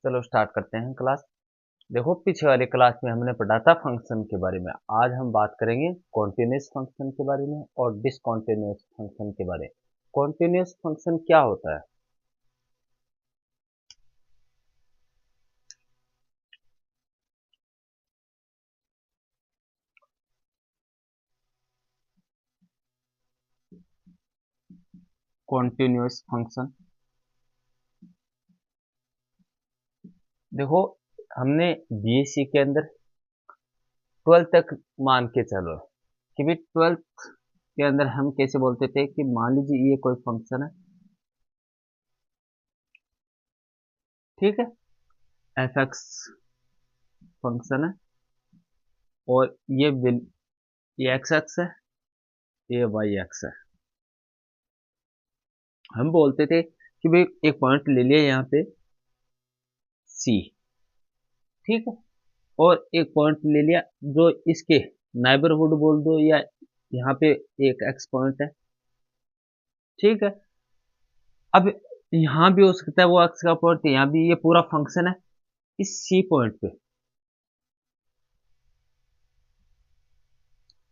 चलो स्टार्ट करते हैं क्लास। देखो पिछले वाली क्लास में हमने पढ़ा था फंक्शन के बारे में। आज हम बात करेंगे कॉन्टिन्यूस फंक्शन के बारे में और डिसकॉन्टिन्यूस फंक्शन के बारे में। कॉन्टिन्यूस फंक्शन क्या होता है? कॉन्टिन्यूस फंक्शन, देखो हमने बीएससी के अंदर 12 तक मान के चलो कि भी 12 के अंदर हम कैसे बोलते थे कि मान लीजिए ये कोई फंक्शन है, ठीक है, एफ एक्स फंक्शन है और ये एक्स एक्स है, ये वाई एक्स है। हम बोलते थे कि भाई एक पॉइंट ले लिया यहाँ पे सी, ठीक है, और एक पॉइंट ले लिया जो इसके नाइबरहुड बोल दो या यहाँ पे एक एक्स पॉइंट है, ठीक है। अब यहाँ भी हो सकता है वो एक्स का पॉइंट, यहाँ भी ये पूरा फंक्शन है इस सी पॉइंट पे।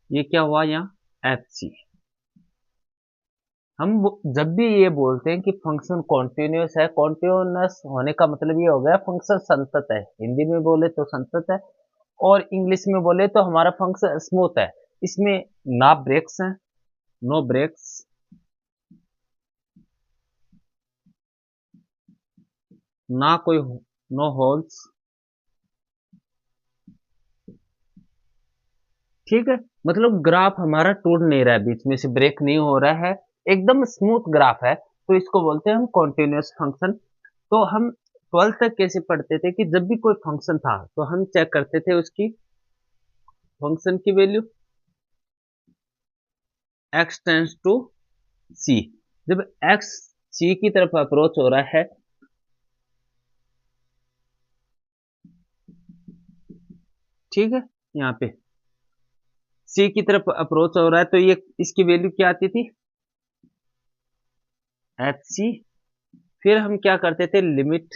ये क्या हुआ यहाँ एफ सी। हम जब भी ये बोलते हैं कि फंक्शन कॉन्टिन्यूस है, कॉन्टिन्यूस होने का मतलब ये हो गया फंक्शन संतत है। हिंदी में बोले तो संतत है और इंग्लिश में बोले तो हमारा फंक्शन स्मूथ है। इसमें ना ब्रेक्स हैं, नो ब्रेक्स, ना कोई नो होल्स, ठीक है। मतलब ग्राफ हमारा टूट नहीं रहा है, बीच में से ब्रेक नहीं हो रहा है, एकदम स्मूथ ग्राफ है, तो इसको बोलते हैं हम कॉन्टिन्यूस फंक्शन। तो हम 12 तक कैसे पढ़ते थे कि जब भी कोई फंक्शन था तो हम चेक करते थे उसकी फंक्शन की value x tends to c। जब x c की तरफ अप्रोच हो रहा है, ठीक है, यहाँ पे c की तरफ अप्रोच हो रहा है तो ये इसकी वैल्यू क्या आती थी एफ सी। फिर हम क्या करते थे, लिमिट,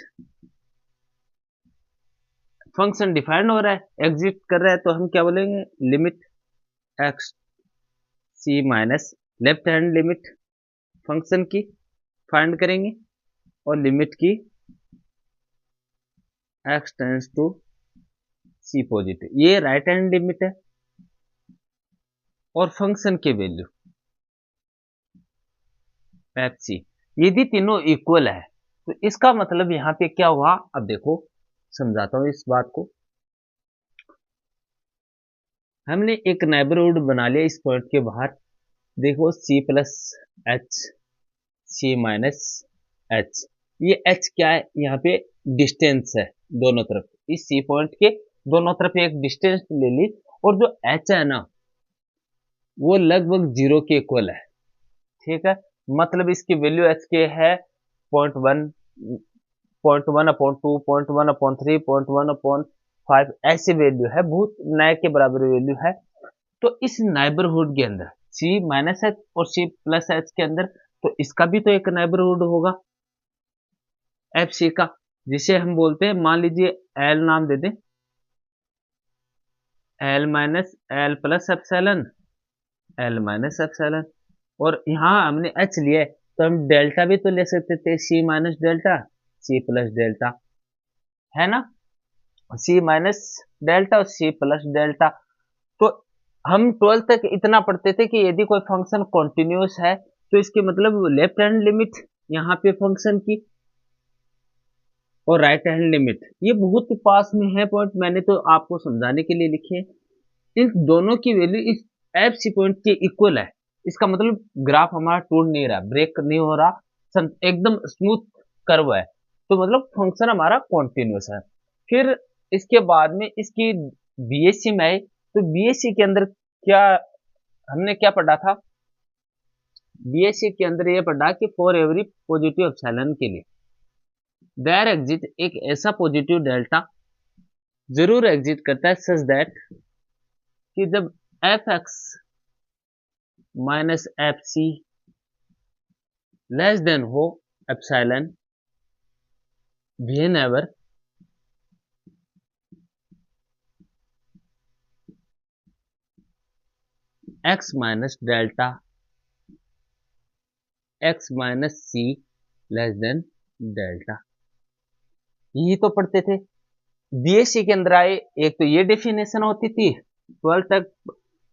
फंक्शन डिफाइंड हो रहा है, एग्जिट कर रहा है तो हम क्या बोलेंगे, limit x c minus left hand limit function की फाइंड करेंगे और लिमिट की x tends to c positive, ये राइट हैंड लिमिट है और फंक्शन की वैल्यू एफ सी। यदि तीनों इक्वल है तो इसका मतलब यहां पे क्या हुआ, अब देखो समझाता हूं इस बात को। हमने एक नेबरहुड बना लिया इस पॉइंट के बाहर, देखो सी प्लस एच, सी माइनस एच। ये एच क्या है, यहाँ पे डिस्टेंस है दोनों तरफ, इस सी पॉइंट के दोनों तरफ एक डिस्टेंस ले ली और जो एच है ना वो लगभग जीरो के इक्वल है, ठीक है। मतलब इसकी वैल्यू एच के है 0.1, 0.1/2, 0.1/3, 0.1/5, ऐसी वैल्यू है, बहुत नए के बराबर वैल्यू है। तो इस नाइबरहुड के अंदर सी माइनस एच और सी प्लस एच के अंदर तो इसका भी तो एक नाइबरहुड होगा एफ सी का, जिसे हम बोलते हैं, मान लीजिए एल नाम दे दें, L minus L plus epsilon, L minus epsilon. और यहाँ हमने एच लिया है तो हम डेल्टा भी तो ले सकते थे, c minus delta, c plus delta, है ना, सी माइनस डेल्टा और सी प्लस डेल्टा। तो हम 12 तक इतना पढ़ते थे कि यदि कोई फंक्शन कॉन्टिन्यूस है तो इसके मतलब लेफ्ट हैंड लिमिट यहाँ पे फंक्शन की और राइट हैंड लिमिट, ये बहुत ही पास में है पॉइंट, मैंने तो आपको समझाने के लिए लिखे हैं। इस दोनों की वैल्यू इस एफ सी पॉइंट के इक्वल है, इसका मतलब ग्राफ हमारा टूट नहीं रहा, ब्रेक नहीं हो रहा, एकदम स्मूथ कर्व है, तो मतलब फंक्शन हमारा कॉन्टिन्यूस है। फिर इसके बाद में इसकी बीएससी में आई तो बीएससी के अंदर क्या हमने क्या पढ़ा था, बीएससी के अंदर ये पढ़ा कि फॉर एवरी पॉजिटिव एप्सिलॉन के लिए देयर एग्जिट एक ऐसा पॉजिटिव डेल्टा जरूर एग्जिट करता है सच दैट कि जब f x minus f c less than हो epsilon, whenever x minus delta x minus c less than delta, यही तो पढ़ते थे। बीएससी के अंदर आए, एक तो ये डेफिनेशन होती थी 12 तक,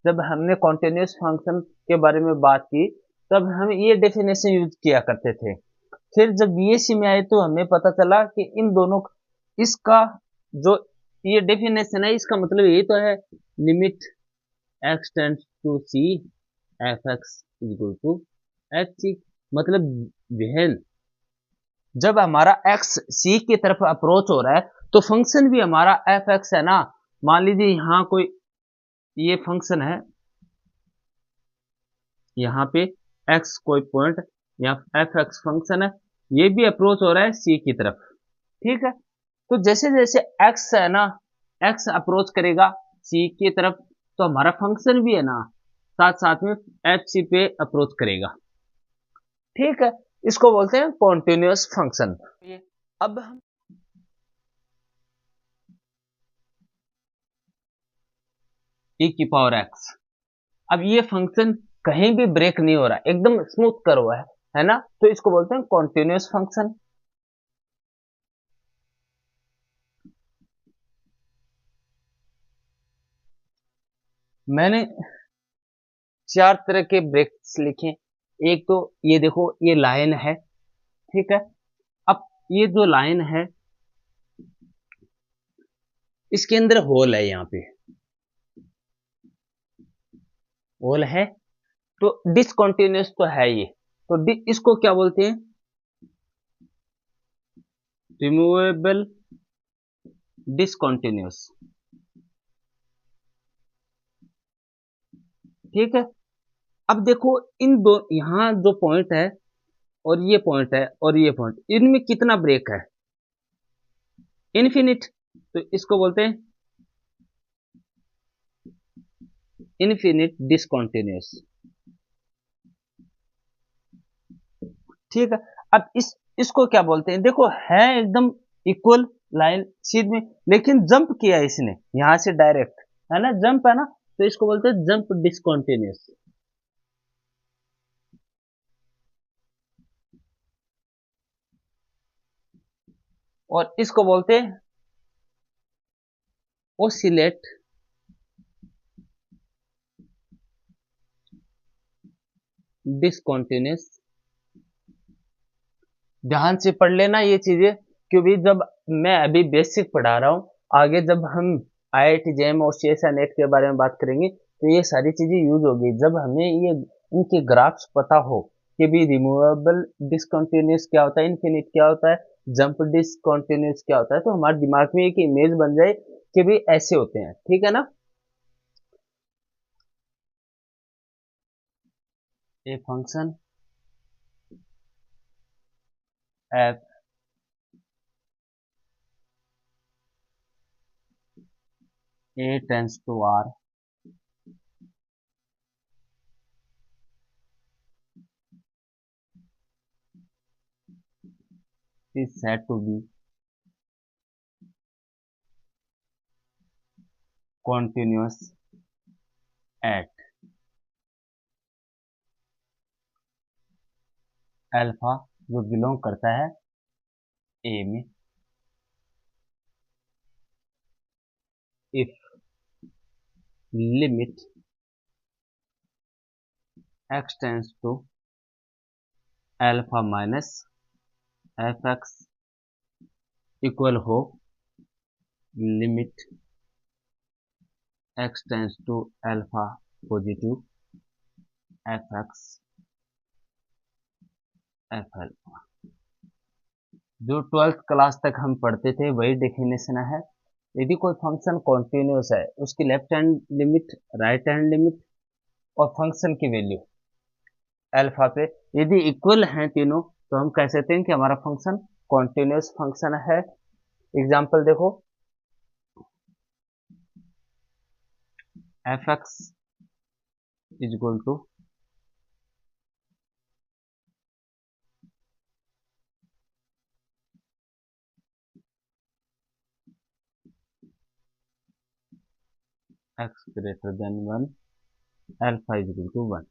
जब हमने कॉन्टिन्यूस फंक्शन के बारे में बात की तब हम ये डेफिनेशन यूज किया करते थे। फिर जब बीएससी में आए तो हमें पता चला कि इन दोनों, इसका जो ये डेफिनेशन है इसका मतलब यही तो है, limit x tends to c f x is equal to h c, मतलब बहन जब हमारा एक्स सी की तरफ अप्रोच हो रहा है तो फंक्शन भी हमारा एफ एक्स है ना। मान लीजिए यहां कोई ये फंक्शन है, यहाँ पे एक्स कोई पॉइंट या एफ एक्स फंक्शन है, ये भी अप्रोच हो रहा है सी की तरफ, ठीक है। तो जैसे जैसे एक्स है ना, एक्स अप्रोच करेगा सी की तरफ तो हमारा फंक्शन भी है ना साथ साथ में एच सी पे अप्रोच करेगा, ठीक है। इसको बोलते हैं कॉन्टिन्यूअस फंक्शन। अब हम e की पावर एक्स, अब ये फंक्शन कहीं भी ब्रेक नहीं हो रहा, एकदम स्मूथ कर हुआ है ना, तो इसको बोलते हैं कॉन्टिन्यूअस फंक्शन। मैंने चार तरह के ब्रेक्स लिखे, एक तो ये देखो ये लाइन है, ठीक है। अब ये जो लाइन है इसके अंदर होल है, यहाँ पे होल है तो डिसकंटिन्यूअस तो है ये, तो इसको क्या बोलते हैं, रिमूवेबल डिसकंटिन्यूअस, ठीक है। अब देखो इन दो यहां जो पॉइंट है और ये पॉइंट है और ये पॉइंट, इनमें कितना ब्रेक है, इनफिनिट, तो इसको बोलते हैं इनफिनिट डिसकंटिन्यूअस, ठीक है। अब इसको क्या बोलते हैं, देखो है एकदम इक्वल लाइन सीध में, लेकिन जंप किया इसने यहां से डायरेक्ट, है ना, जंप है ना, तो इसको बोलते हैं जंप डिसकंटिन्यूअस। और इसको बोलते हैं ओसिलेट डिसकंटिन्यूअस। ध्यान से पढ़ लेना ये चीजें, क्योंकि जब मैं अभी बेसिक पढ़ा रहा हूं, आगे जब हम आईआईटी जेईई और सीएसई नेट के बारे में बात करेंगे तो ये सारी चीजें यूज होगी, जब हमें ये इनके ग्राफ्स पता हो कि भी रिमूवेबल डिसकंटिन्यूअस क्या होता है, इनफिनिट क्या होता है, जंप डिसकंटिन्यूअस क्या होता है, तो हमारे दिमाग में एक इमेज बन जाए कि भी ऐसे होते हैं, ठीक है ना। A function f A tends to R is said to be continuous at alpha, जो बिलोंग करता है ए में, if limit x tends to alpha minus f x equal हो limit x tends to alpha positive f x f alpha, जो 12th class तक हम पढ़ते थे वही डेफिनेशन है। यदि कोई फंक्शन कॉन्टिन्यूस है उसकी left hand limit, right hand limit और फंक्शन की वैल्यू अल्फा पे यदि इक्वल हैं तीनों, तो हम कह सकते हैं कि हमारा फंक्शन कॉन्टिन्यूस फंक्शन है। एग्जाम्पल देखो, f x is equal to x greater than 1 alpha is equal to 1।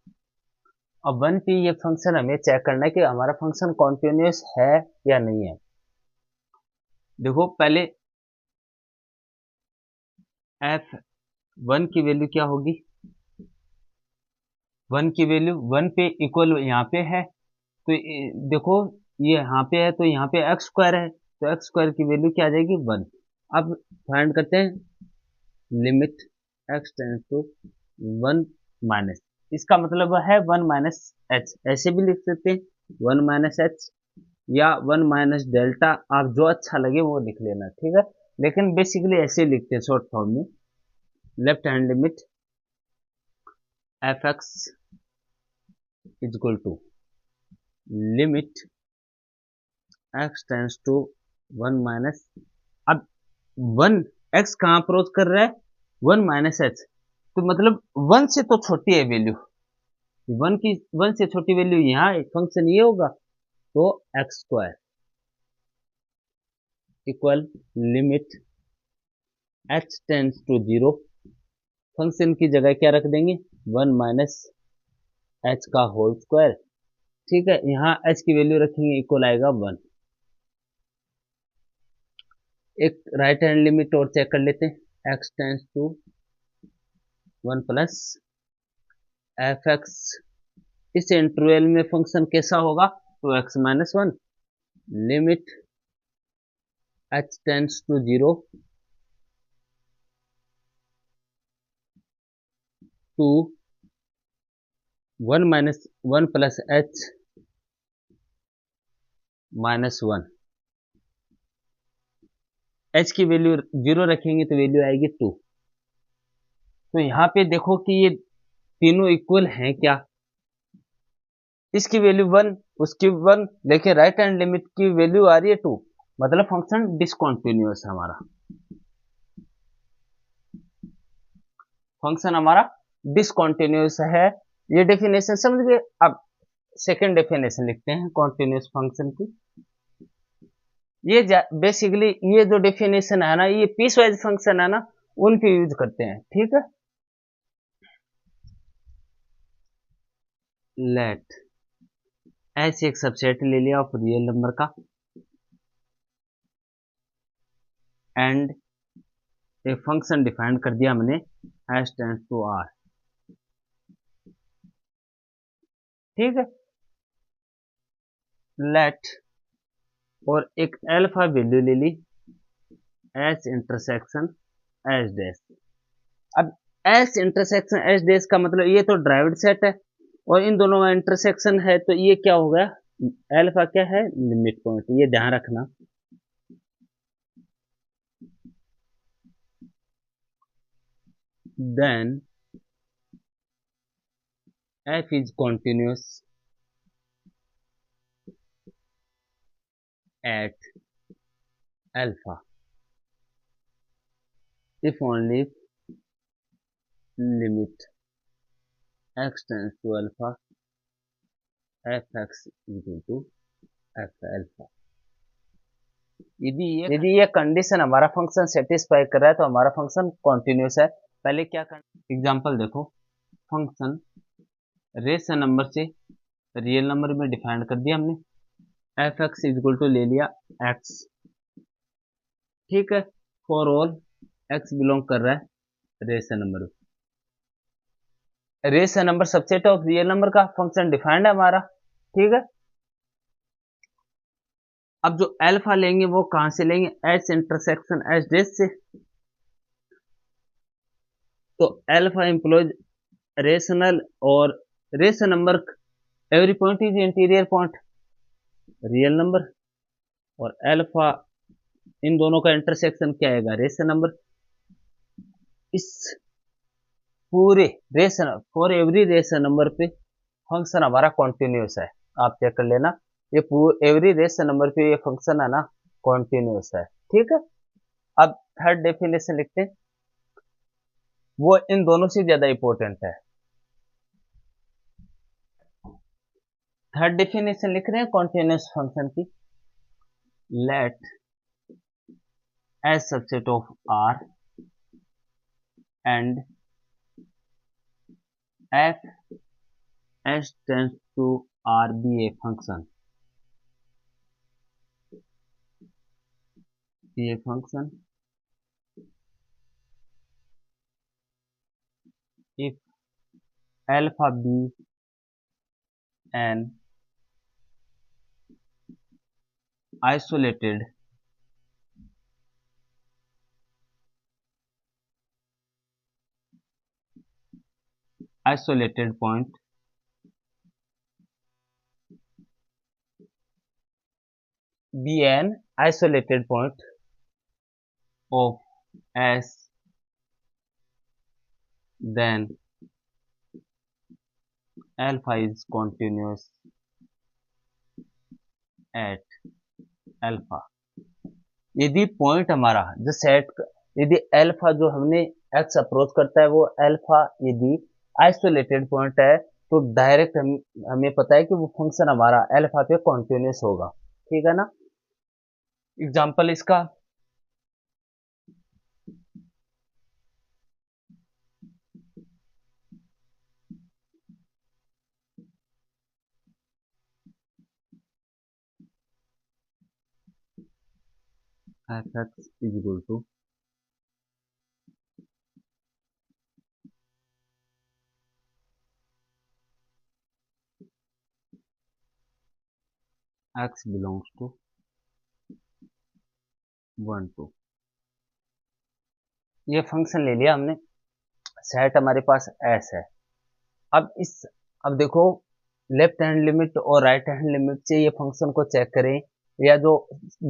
अब 1 पे ये फंक्शन हमें चेक करना है कि हमारा फंक्शन कॉन्टिन्यूस है या नहीं है। देखो पहले f1 की वैल्यू क्या होगी, 1 की वैल्यू 1 पे इक्वल यहाँ पे है, तो देखो ये यहाँ पे है तो यहाँ पे एक्स स्क्वायर है, तो एक्स स्क्वायर की वैल्यू क्या आ जाएगी 1। अब फाइंड करते हैं limit x tends to 1 minus, इसका मतलब है 1 माइनस एच, ऐसे भी लिख सकते हैं 1 माइनस एच या 1 माइनस डेल्टा, आप जो अच्छा लगे वो लिख लेना, ठीक है। लेकिन बेसिकली ऐसे लिखते हैं शॉर्ट फॉर्म में, left hand limit f x is equal to limit x tends to 1 minus, अब 1 एक्स कहाँ अप्रोच कर रहा है 1 माइनस एच, तो मतलब 1 से तो छोटी है वैल्यू, 1 से छोटी वैल्यू यहाँ फंक्शन ये होगा, तो x square equal limit h tends to 0, function की जगह क्या रख देंगे 1 माइनस एच का होल स्क्वायर, ठीक है। यहाँ एच की वैल्यू रखेंगे इक्वल आएगा 1। एक राइट हैंड लिमिट और चेक कर लेते हैं, x tends to 1 plus f x, इस इंटरवल में फंक्शन कैसा होगा, तो x minus 1 limit h tends to 0 to 1 minus 1 plus h minus 1, h की वैल्यू 0 रखेंगे तो वैल्यू आएगी 2। तो यहाँ पे देखो कि ये तीनों इक्वल हैं क्या, इसकी वैल्यू 1 उसकी 1, लेकिन राइट हैंड लिमिट की वैल्यू आ रही है 2, मतलब फंक्शन डिसकंटिन्यूअस है हमारा, फंक्शन हमारा डिसकंटिन्यूअस है। ये डेफिनेशन समझ गए। अब सेकंड डेफिनेशन लिखते हैं कॉन्टिन्यूअस फंक्शन की। ये बेसिकली ये जो डेफिनेशन है ना, ये पीस वाइज फंक्शन है ना, उन पे यूज करते हैं, ठीक है। लेट ऐसे एक सबसेट ले लिया ऑफ रियल नंबर का, एंड एक फंक्शन डिफाइन कर दिया हमने एस टेंस टू आर, ठीक है। लेट और एक अल्फा वैल्यू ले ली एस इंटरसेक्शन एस डैश। अब एस इंटरसेक्शन एस डैश का मतलब ये तो ड्राइव्ड सेट है और इन दोनों में इंटरसेक्शन है, तो ये क्या हो गया अल्फा क्या है लिमिट पॉइंट, ये ध्यान रखना। Then f is continuous at alpha if only if limit x tends to alpha fx equal to f alpha। यदि ये कंडीशन हमारा फंक्शन सेटिस्फाई कर रहा है तो हमारा फंक्शन कॉन्टिन्यूस है। पहले क्या करना, एग्जांपल देखो, फंक्शन रेशनल नंबर से रियल नंबर में डिफाइन कर दिया हमने, एफ एक्स इक्वल टू ले लिया एक्स, ठीक है। फॉर ऑल एक्स बिलोंग कर रहा है rational number, rational number subset of real number का फंक्शन डिफाइंड है हमारा, ठीक है। अब जो अल्फा लेंगे वो कहां से लेंगे, एच इंटरसेक्शन एच डेस से, तो अल्फा इंप्लॉइज रेशनल और rational number every point is interior point real number, और अल्फा इन दोनों का इंटरसेक्शन क्या आएगा रेशनल नंबर। इस पूरे rational for every rational number पे फंक्शन हमारा कॉन्टिन्यूस है, आप चेक कर लेना, ये एवरी रेशनल नंबर पे ये फंक्शन है ना कॉन्टिन्यूस है, ठीक है। अब थर्ड डेफिनेशन लिखते हैं, वो इन दोनों से ज्यादा इंपॉर्टेंट है। थर्ड डेफिनेशन लिख रहे हैं कॉन्टिन्यूस फंक्शन की, let S subset of R and f S tends to R be a function, ये function if alpha b an isolated point be an isolated point of S, then alpha is continuous at alpha। यदि point हमारा जो set, यदि alpha जो हमने x approach करता है वो अल्फा यदि आइसोलेटेड पॉइंट है तो डायरेक्ट हमें पता है कि वो फंक्शन हमारा अल्फा पे कॉन्टिन्यूस होगा। ठीक है ना। एग्जांपल इसका f(x) is equal to x belongs to 1 2। ये फंक्शन ले लिया हमने, सेट हमारे पास एस है। अब देखो लेफ्ट हैंड लिमिट और राइट हैंड लिमिट से ये फंक्शन को चेक करें, या जो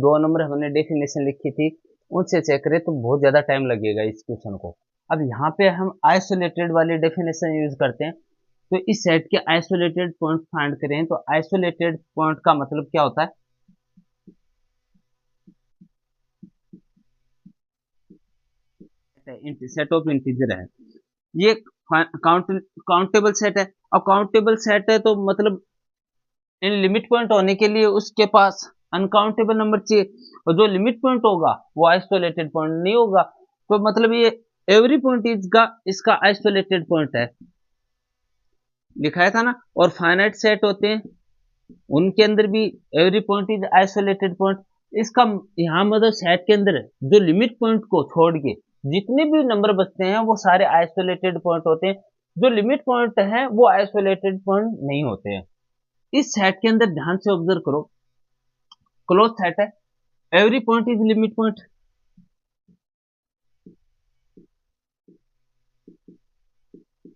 2 नंबर हमने डेफिनेशन लिखी थी उनसे चेक करें तो बहुत ज़्यादा टाइम लगेगा इस क्वेश्चन को। अब यहाँ पे हम आइसोलेटेड वाली डेफिनेशन यूज करते हैं, तो इस सेट के आइसोलेटेड पॉइंट फाइंड करें तो आइसोलेटेड पॉइंट का मतलब क्या होता है, सेट ऑफ इंटीजर है, ये काउंटेबल सेट है। अब काउंटेबल सेट है तो मतलब इन लिमिट पॉइंट होने के लिए उसके पास अनकाउंटेबल नंबर चाहिए, और जो लिमिट पॉइंट होगा वो आइसोलेटेड पॉइंट नहीं होगा। तो मतलब ये एवरी पॉइंट इसका आइसोलेटेड पॉइंट है, लिखाया था ना। और फाइनाइट सेट होते हैं उनके अंदर भी every point is isolated point. इसका यहाँ मतलब सेट के अंदर जो लिमिट पॉइंट को छोड़ के जितने भी नंबर बचते हैं वो सारे आइसोलेटेड पॉइंट होते हैं, जो लिमिट पॉइंट है वो आइसोलेटेड पॉइंट नहीं होते हैं। इस सेट के अंदर ध्यान से ऑब्जर्व करो, क्लोज सेट है, every point is limit point,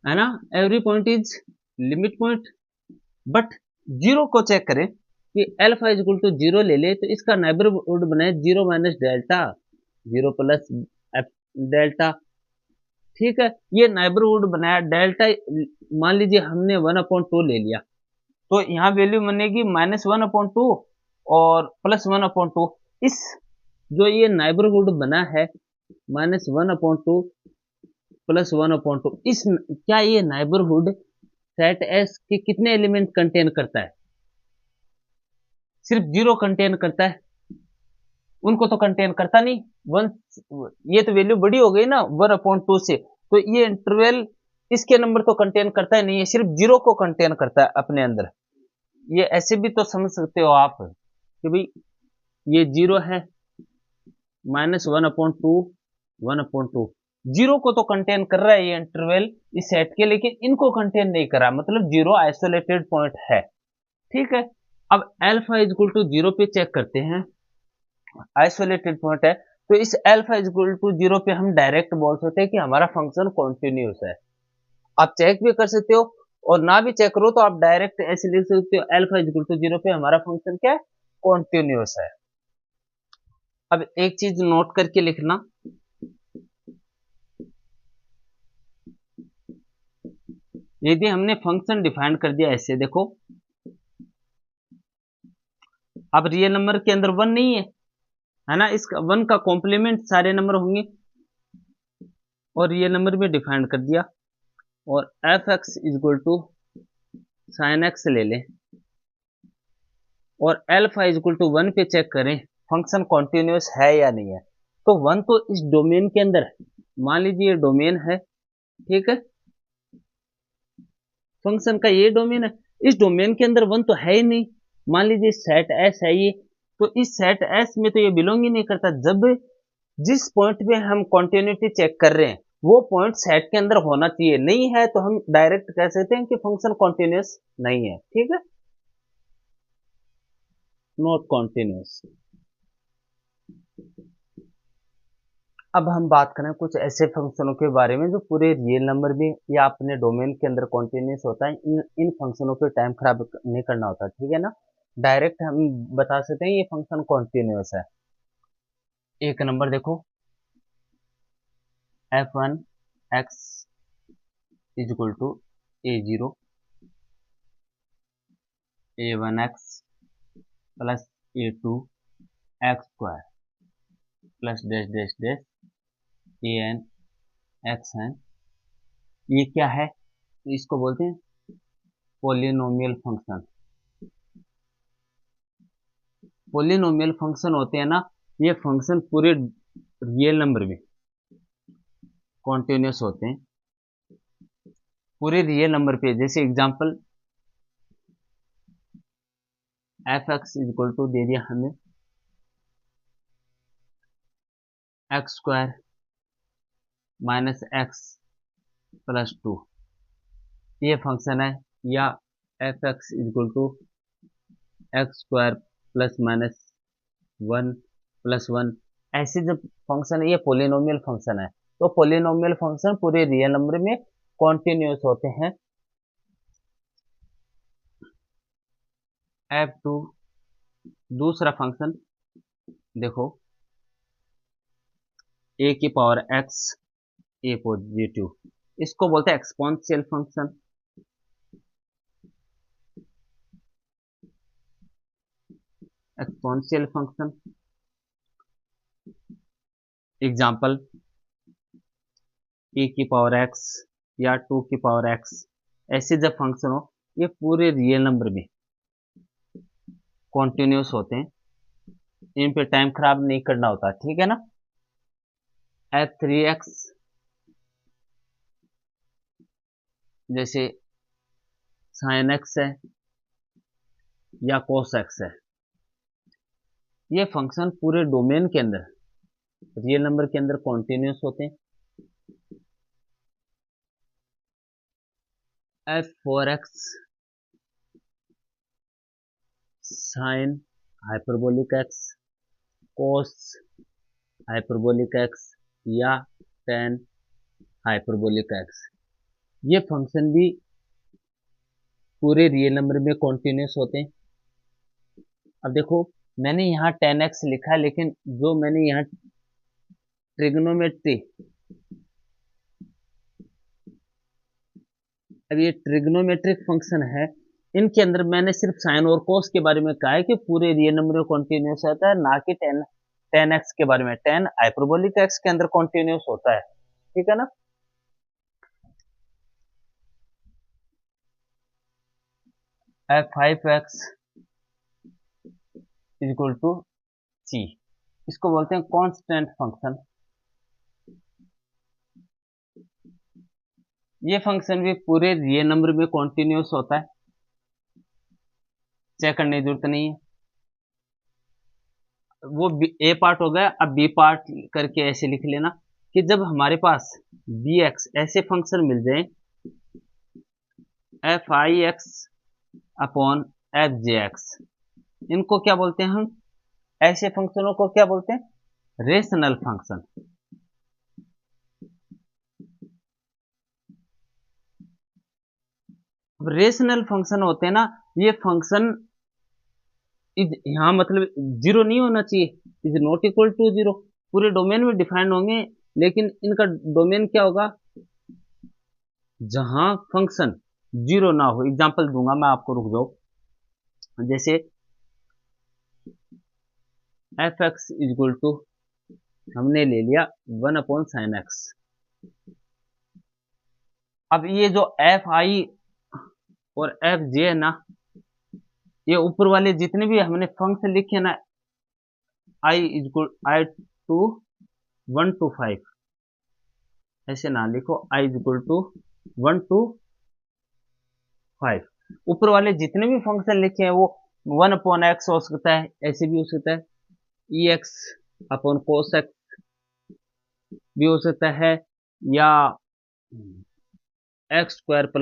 है ना, every point is limit point. But zero को चेक करें कि अल्फा इज इक्वल टू 0 ले ले तो इसका नेबरहुड बनाए 0 माइनस डेल्टा, 0 प्लस डेल्टा। ठीक है, ये नेबरहुड बनाया डेल्टा, मान लीजिए हमने 1/2 ले लिया तो यहाँ वैल्यू बनेगी -1/2 और +1/2। इस जो ये नेबरहुड बना है -1/2 +1/2, इस क्या ये नेबरहुड सेट एस के कितने एलिमेंट कंटेन करता है, सिर्फ 0 कंटेन करता है, उनको तो कंटेन करता नहीं। वन, ये तो वैल्यू बड़ी हो गई ना 1/2 से, तो ये इंटरवल इसके नंबर तो कंटेन करता ही नहीं है, सिर्फ 0 को कंटेन करता है अपने अंदर। ये ऐसे भी तो समझ सकते हो आप कि भाई ये 0 है, -1/2 1/2, 0 को तो कंटेन कर रहा है ये इंटरवल इस सेट के, लेकिन इनको कंटेन नहीं कर रहा, मतलब 0 आइसोलेटेड पॉइंट है। ठीक है, अब अल्फा इज इक्वल टू 0 पे चेक करते हैं, आइसोलेटेड पॉइंट है तो इस अल्फा इज इक्वल टू 0 पे हम डायरेक्ट बोल सकते हैं कि हमारा फंक्शन कॉन्टिन्यूस है। आप चेक भी कर सकते हो और ना भी चेक करो तो आप डायरेक्ट ऐसे लिख सकते हो अल्फा इज इक्वल टू 0 पे हमारा फंक्शन क्या है, कॉन्टिन्यूस है। अब एक चीज नोट करके लिखना, यदि हमने फंक्शन डिफाइन कर दिया ऐसे, देखो अब रियल नंबर के अंदर 1 नहीं है ना, इस 1 का कॉम्प्लीमेंट सारे नंबर होंगे, और रियल नंबर में डिफाइन कर दिया, और f x is equal to sine x ले लें, और अल्फा इज इक्वल टू 1 पे चेक करें फंक्शन कॉन्टिन्यूस है या नहीं है। तो 1 तो इस डोमेन के अंदर है, मान लीजिए ये डोमेन है, ठीक है, फंक्शन का ये डोमेन है। इस डोमेन के अंदर वन तो है ही नहीं। मान लीजिए सेट एस है ये, तो इस सेट एस में तो ये बिलोंग ही नहीं करता। जब जिस पॉइंट पे हम कॉन्टिन्यूटी चेक कर रहे हैं वो पॉइंट सेट के अंदर होना चाहिए, नहीं है तो हम डायरेक्ट कह सकते हैं कि फंक्शन कॉन्टिन्यूस नहीं है। ठीक है, नॉट कॉन्टिन्यूस। अब हम बात करें कुछ ऐसे फंक्शनों के बारे में जो पूरे रियल नंबर में या अपने डोमेन के अंदर कॉन्टिन्यूस होता है। इन फंक्शनों पे टाइम खराब नहीं करना होता, ठीक है ना। डायरेक्ट हम बता सकते हैं ये फंक्शन कॉन्टिन्यूस है। एक नंबर देखो, f1 x is equal to a0 a1 x plus a2 x square plus dash dash dash an xn। ये क्या है? इसको बोलते हैं पोलिनोमियल फंक्शन। पोलिनोमियल फंक्शन होते हैं ना, ये फंक्शन पूरे रियल नंबर में कॉन्टिन्यूस होते हैं, पूरे रियल नंबर पे। जैसे example f x is equal to दे दिया हमें x square minus x plus 2, ये फंक्शन है। या f x is equal to x square plus minus 1 plus 1। ऐसे जब फंक्शन है ये पोलिनोमियल फंक्शन है। तो पोलिनोमियल फंक्शन पूरे रियल नंबर में कॉन्टिन्यूस होते हैं। f2 दूसरा फंक्शन देखो, ए की पावर एक्स ए पॉजिटिव, इसको बोलते हैं exponential function. Exponential function example a की पावर एक्स या 2 की पावर एक्स। ऐसे जब फंक्शन हो ये पूरे रियल नंबर में कॉन्टिन्यूस होते हैं, इन पे टाइम खराब नहीं करना होता, ठीक है ना। f3x जैसे साइन एक्स है या कोस एक्स है, ये फंक्शन पूरे डोमेन के अंदर रियल नंबर के अंदर कॉन्टिन्यूस होते हैं। f4x sine hyperbolic x cos hyperbolic x या टेन हाइपरबोलिक एक्स, ये फंक्शन भी पूरे रियल नंबर में कॉन्टिन्यूस होते हैं। अब देखो मैंने यहाँ 10x लिखा है, लेकिन जो मैंने यहाँ ट्रिग्नोमेट्री, अब ये ट्रिग्नोमेट्रिक फंक्शन है, इनके अंदर मैंने सिर्फ साइन और कोस के बारे में कहा है कि पूरे रियल नंबर में कॉन्टिन्यूस होता है, ना कि 10x के बारे में। 10 हाइपरबोलिक एक्स के अंदर कॉन्टिन्यूस होता है, ठीक है ना। f5x is equal to c, इसको बोलते हैं कांस्टेंट फंक्शन। ये फंक्शन भी पूरे रियल नंबर में कॉन्टिन्यूस होता है, चेक करने की जरूरत नहीं है। वो ए पार्ट हो गया, अब बी पार्ट करके ऐसे लिख लेना कि जब हमारे पास बी एक्स ऐसे फंक्शन मिल जाए F I x upon F J x, इनको क्या बोलते हैं हम? ऐसे फंक्शनों को क्या बोलते हैं? Rational function. रेशनल फंक्शन होते हैं ना, ये फंक्शन यहाँ मतलब जीरो नहीं होना चाहिए, is not equal to zero. पूरे डोमेन में डिफाइन होंगे, लेकिन इनका डोमेन क्या होगा? जहां फंक्शन जीरो ना हो। एग्जांपल दूंगा मैं आपको, रुक जाओ। जैसे f x is equal to हमने ले लिया 1 अपॉन साइन एक्स। अब ये जो एफ आई और एफ जे है ना, ये ऊपर वाले जितने भी हमने फंक्शन लिखे ना, i is equal i to 1 to 5, ऐसे ना लिखो, i is equal to 1 to 5। ऊपर वाले जितने भी फंक्शन लिखे हैं वो 1/x हो सकता है, ऐसे भी हो सकता है, ex/cos x भी हो सकता है, या x² +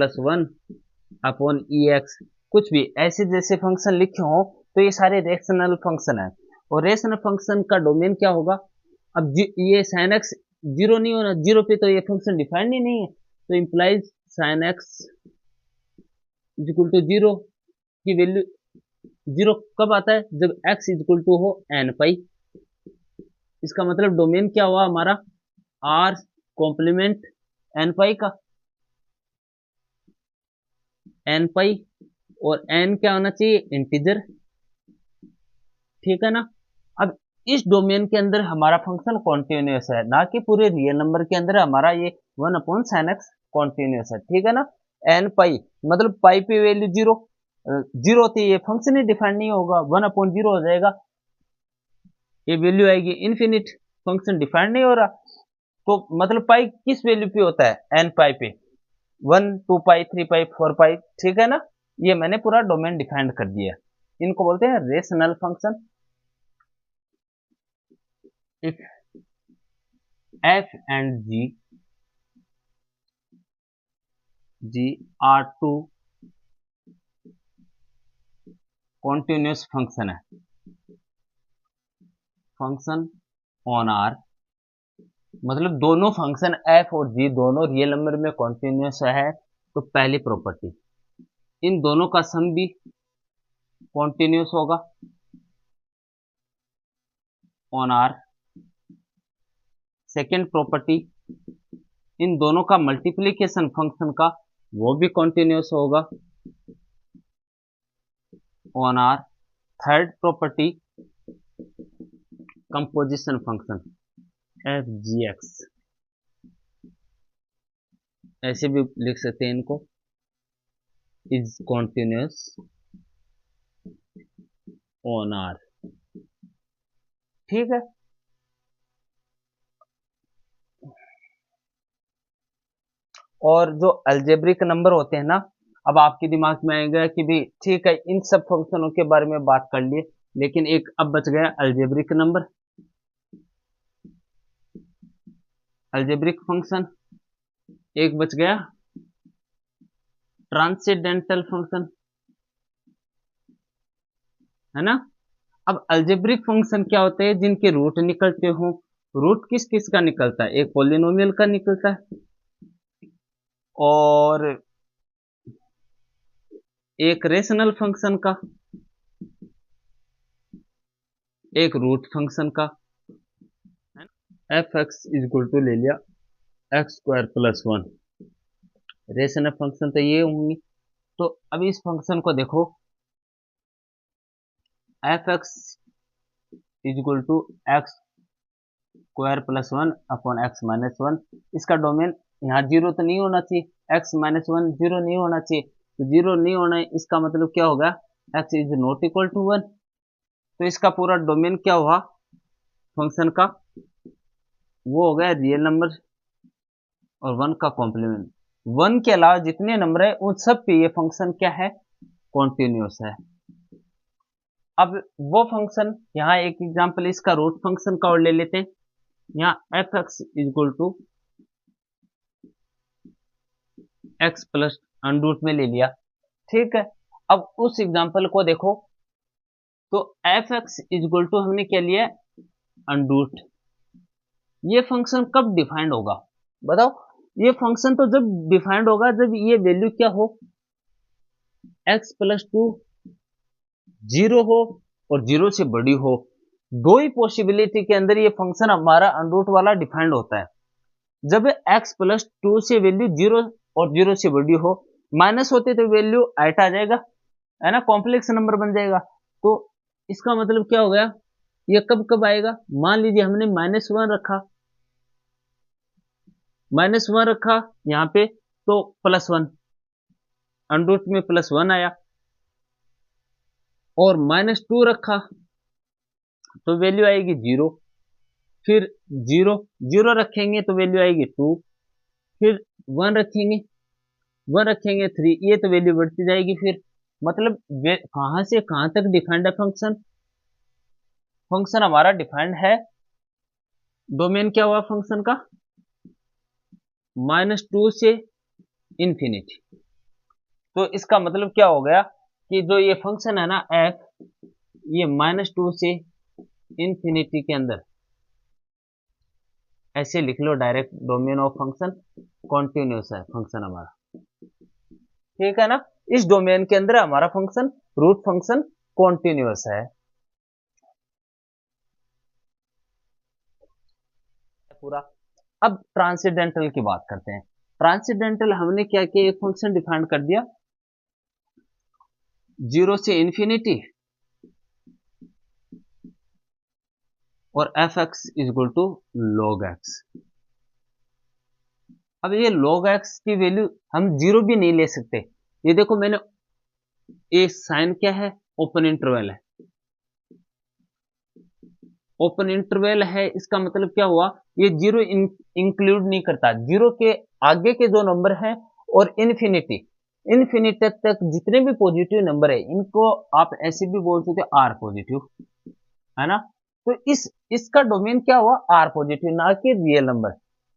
1/ex, कुछ भी ऐसे जैसे फंक्शन लिखे हो तो ये सारे रेशनल फंक्शन है। और रेशनल फंक्शन का डोमेन क्या होगा? अब ये sin x जीरो नहीं होना, जीरो पे तो ये फंक्शन डिफाइंड ही नहीं है, तो इंप्लाइज sin x = जीरो की वैल्यू जीरो कब आता है? जब x = हो n पाई। इसका मतलब डोमेन क्या हुआ हमारा? r कॉम्प्लीमेंट n पाई का, n पाई, और n क्या होना चाहिए? इंटीजर, ठीक है ना। अब इस डोमेन के अंदर हमारा फंक्शन कॉन्टिन्यूस है, ना कि पूरे रियल नंबर के अंदर हमारा ये 1/sin x कॉन्टिन्यूस है, ठीक है ना। n पाई मतलब पाई पे वैल्यू जीरो, जीरो होती है ये फंक्शन ही डिफाइंड नहीं होगा, 1/0 हो जाएगा, ये वैल्यू आएगी इनफिनिट, फंक्शन डिफाइंड नहीं हो रहा। तो मतलब पाई किस वैल्यू पे होता है? n पाई पे, 1, 2 पाई, 3 पाई, 4 पाई, ठीक है ना। ये मैंने पूरा डोमेन डिफाइंड कर दिया, इनको बोलते हैं rational function. If f and g are two continuous function है, फंक्शन ऑन आर, मतलब दोनों फंक्शन f और g दोनों रियल नंबर में कॉन्टिन्यूस है, तो पहली प्रॉपर्टी इन दोनों का सम भी कॉन्टिन्यूस होगा ऑन आर। सेकेंड प्रॉपर्टी, इन दोनों का मल्टीप्लीकेशन फंक्शन का वो भी कॉन्टिन्यूस होगा on R. Third property, composition function f g x, ऐसे भी लिख सकते हैं इनको, इज कॉन्टिन्यूस ऑन आर, ठीक है। और जो अलजेब्रिक नंबर होते हैं ना, अब आपके दिमाग में आएगा कि भी ठीक है इन सब फंक्शनों के बारे में बात कर लिए, लेकिन एक अब बच गया अलजेब्रिक नंबर, अलजेब्रिक फंक्शन, एक बच गया ट्रांसेंडेंटल फंक्शन, है ना। अब अलजेब्रिक फंक्शन क्या होते हैं? जिनके रूट निकलते हो। रूट किस किस का निकलता है? एक पॉलिनोमियल का निकलता है और एक रेशनल फंक्शन का, एक रूट फंक्शन का। एफ एक्स इक्वल टू ले लिया x² + 1, रेशनल फंक्शन तो ये होंगी। तो अभी इस फंक्शन को देखो, f x equal to x²+1/x-1, इसका डोमेन यहाँ जीरो तो नहीं होना चाहिए, x-1 जीरो नहीं होना चाहिए, तो जीरो नहीं होना है, इसका मतलब क्या होगा? x is not equal to 1, तो इसका पूरा डोमेन क्या हुआ फंक्शन का? वो हो गया रियल नंबर और 1 का कॉम्प्लीमेंट। 1 के अलावा जितने नंबर है उन सब पे ये फंक्शन क्या है? कॉन्टिन्यूस है। अब वो फंक्शन, यहाँ एक एग्जांपल इसका रूट फंक्शन का और ले लेते हैं। यहाँ f x equal to x plus under root में ले लिया, ठीक है। अब उस एग्जांपल को देखो, तो एफ एक्स इक्वल टू हमने क्या लिया? अंडरूट। ये फंक्शन कब डिफाइंड होगा बताओ? ये फंक्शन तो जब डिफाइंड होगा जब ये वैल्यू क्या हो? x+2 जीरो हो और जीरो से बड़ी हो। दो ही पॉसिबिलिटी के अंदर ये फंक्शन हमारा अंडरूट वाला डिफाइंड होता है। जब x+2 से वैल्यू जीरो और जीरो से बड़ी हो, माइनस होते तो वैल्यू एट आ जाएगा, है ना, कॉम्प्लेक्स नंबर बन जाएगा। तो इसका मतलब क्या हो गया? ये कब कब आएगा? मान लीजिए हमने -1 रखा, -1 रखा यहाँ पे, तो +1 अंडरूट में +1 आया, और -2 रखा तो वैल्यू आएगी जीरो, फिर जीरो जीरो रखेंगे तो वैल्यू आएगी 2, फिर 1 रखेंगे, 1 रखेंगे 3, ये तो वैल्यू बढ़ती जाएगी फिर। मतलब कहां से कहां तक डिफाइंड है फंक्शन? फंक्शन हमारा डिफाइंड है, डोमेन क्या हुआ फंक्शन का? -2 से इंफिनिटी। तो इसका मतलब क्या हो गया कि जो ये फंक्शन है ना f, ये -2 से इंफिनिटी के अंदर, ऐसे लिख लो direct, domain of function continuous है फंक्शन हमारा, ठीक है ना। इस डोमेन के अंदर हमारा फंक्शन, रूट फंक्शन कॉन्टिन्यूस है पूरा। अब ट्रांसेंडेंटल की बात करते हैं। ट्रांसेंडेंटल हमने क्या किया, एक फंक्शन डिफाइन कर दिया 0 से इंफिनिटी, और f x is equal to log x. अब ये log x की वैल्यू हम 0 भी नहीं ले सकते। ये देखो मैंने, ये साइन क्या है, ओपन इंटरवल है, ओपन इंटरवल है, इसका मतलब क्या हुआ, ये 0 इंक्लूड नहीं करता, 0 के आगे के जो नंबर हैं और इन्फिनिटी, इन्फिनिटी तक जितने भी पॉजिटिव नंबर है इनको आप ऐसे भी बोल सकते हो आर पॉजिटिव, है ना। तो इसका डोमेन क्या हुआ, आर पॉजिटिव, ना कि रियल नंबर।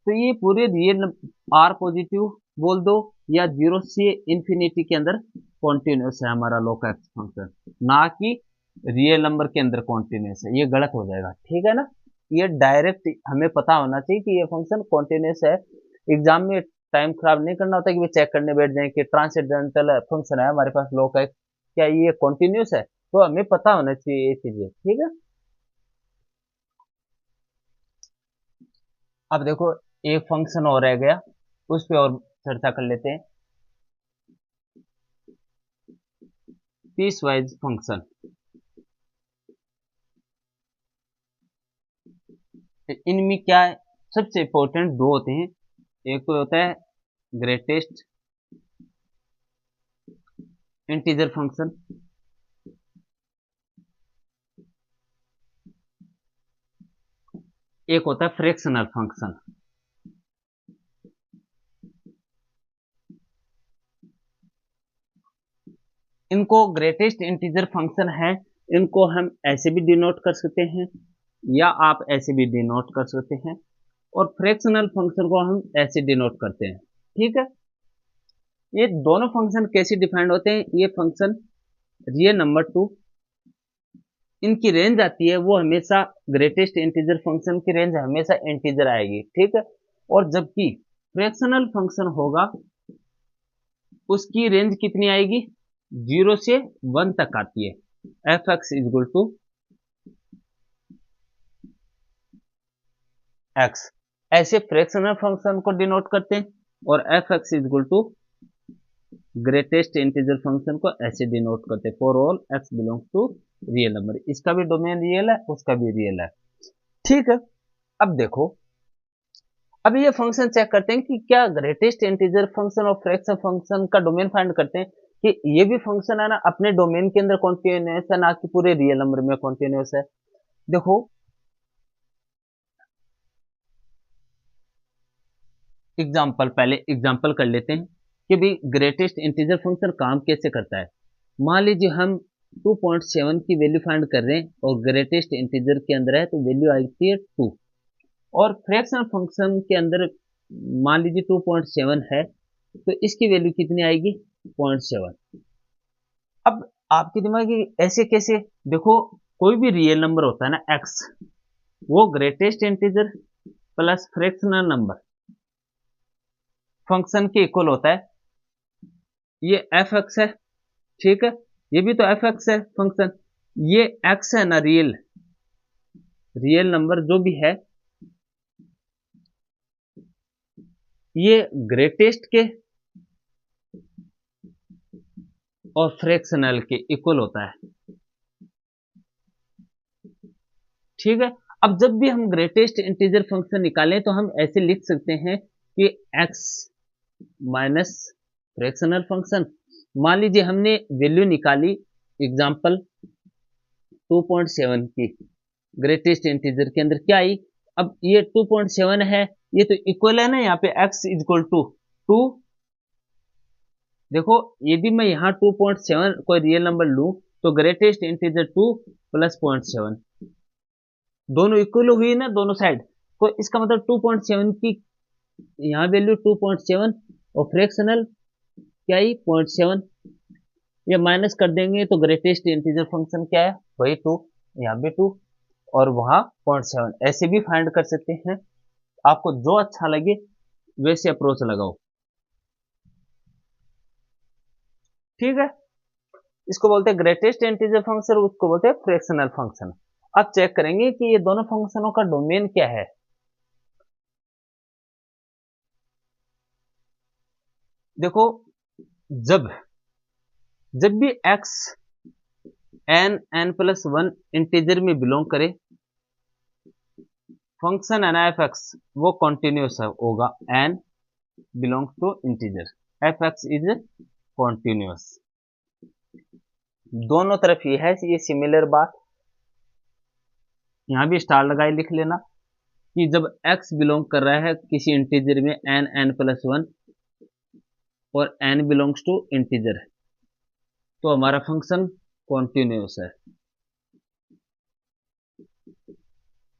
तो ये पूरे रियल आर पॉजिटिव बोल दो, या 0 से इंफिनिटी के अंदर कॉन्टिन्यूस है हमारा log x फंक्शन, ना कि रियल नंबर के अंदर कॉन्टिन्यूस है, ये गलत हो जाएगा, ठीक है ना। ये डायरेक्ट हमें पता होना चाहिए कि ये फंक्शन कॉन्टिन्यूस है। एग्जाम में टाइम खराब नहीं करना होता कि वे चेक करने बैठ जाए कि ट्रांसेंडेंटल फंक्शन है हमारे पास log x, क्या ये कॉन्टिन्यूस है, तो हमें पता होना चाहिए ये चीजें, ठीक है। अब देखो एक फंक्शन और रह गया, उस पर और चर्चा कर लेते हैं, पीस वाइज फंक्शन। इनमें क्या है, सबसे इंपॉर्टेंट दो होते हैं, एक तो होता है ग्रेटेस्ट इंटीजर फंक्शन, एक होता है फ्रैक्शनल फंक्शन। इनको ग्रेटेस्ट इंटीजर फंक्शन है, इनको हम ऐसे भी डिनोट कर सकते हैं या आप ऐसे भी डिनोट कर सकते हैं, और फ्रैक्शनल फंक्शन को हम ऐसे डिनोट करते हैं, ठीक है। ये दोनों फंक्शन कैसे डिफाइंड होते हैं, ये फंक्शन रियल नंबर टू, इनकी रेंज आती है वो हमेशा, ग्रेटेस्ट इंटीजर फंक्शन की रेंज हमेशा इंटीजर आएगी, ठीक है। और जबकि फ्रैक्शनल फंक्शन होगा उसकी रेंज कितनी आएगी, 0 से 1 तक आती है, f x is equal to x, ऐसे फ्रैक्शनल फंक्शन को डिनोट करते हैं, और f x is equal to greatest integer function को ऐसे डिनोट करते हैं, for all x belongs to real number, इसका भी डोमेन रियल है उसका भी रियल है, ठीक है। अब देखो, अब ये फंक्शन चेक करते हैं कि क्या ग्रेटेस्ट इंटीजर फंक्शन और फ्रैक्शन फंक्शन का डोमेन फाइंड करते हैं कि ये भी फंक्शन है ना अपने डोमेन के अंदर कॉन्टिन्यूस है, ना कि पूरे रियल नंबर में कॉन्टिन्यूस है। देखो एग्जाम्पल, पहले एग्जाम्पल कर लेते हैं कि भाई ग्रेटेस्ट इंटीजर फंक्शन काम कैसे करता है। मान लीजिए हम 2.7 की वैल्यू फाइंड कर रहे हैं और ग्रेटेस्ट इंटीजर के अंदर है तो वैल्यू आती है 2, और फ्रैक्शनल फंक्शन के अंदर मान लीजिए 2.7 है तो इसकी वैल्यू कितनी आएगी, 0.7। अब आपके दिमाग में ऐसे कैसे, देखो कोई भी रियल नंबर होता है ना एक्स, वो greatest integer plus fractional number function के इक्वल होता है, ये एफ एक्स है, ठीक है, ये भी तो एफ एक्स है फंक्शन, ये एक्स है ना, रियल रियल नंबर जो भी है ये ग्रेटेस्ट के और फ्रैक्शनल के इक्वल होता है, ठीक है। अब जब भी हम ग्रेटेस्ट इंटीजर फंक्शन निकालें तो हम ऐसे लिख सकते हैं कि x माइनस फ्रैक्शनल फंक्शन, मान लीजिए हमने वैल्यू निकाली एग्जांपल 2.7 की, ग्रेटेस्ट इंटीजर के अंदर क्या आई, अब ये 2.7 है, ये तो इक्वल है ना यहाँ पे x इज इक्वल टू 2 देखो यदि मैं यहाँ 2.7 कोई रियल नंबर लूं तो ग्रेटेस्ट इंटीजर 2 प्लस 0.7 दोनों इक्वल हुई ना दोनों साइड। तो इसका मतलब 2.7 की यहाँ वैल्यू 2.7 और फ्रैक्शनल क्या ही 0.7, ये माइनस कर देंगे तो ग्रेटेस्ट इंटीजर फंक्शन क्या है वही 2, यहाँ भी 2 और वहां 0.7, ऐसे भी फाइंड कर सकते हैं। आपको जो अच्छा लगे वैसे अप्रोच लगाओ, ठीक है। इसको बोलते हैं ग्रेटेस्ट इंटीजर फंक्शन, उसको बोलते हैं फ्रैक्शनल फंक्शन। अब चेक करेंगे कि ये दोनों फंक्शनों का डोमेन क्या है। देखो जब जब भी x n plus one integer में बिलोंग करे, फंक्शन एन एफ एक्स वो कॉन्टिन्यूस होगा। n belongs to integer, f x is continuous. दोनों तरफ ये है, ये सिमिलर बात। यहां भी स्टार लगाए लिख लेना कि जब x बिलोंग कर रहा है किसी इंटीजर में n प्लस वन और n बिलोंग्स टू इंटीजर है तो हमारा फंक्शन कॉन्टिन्यूस है।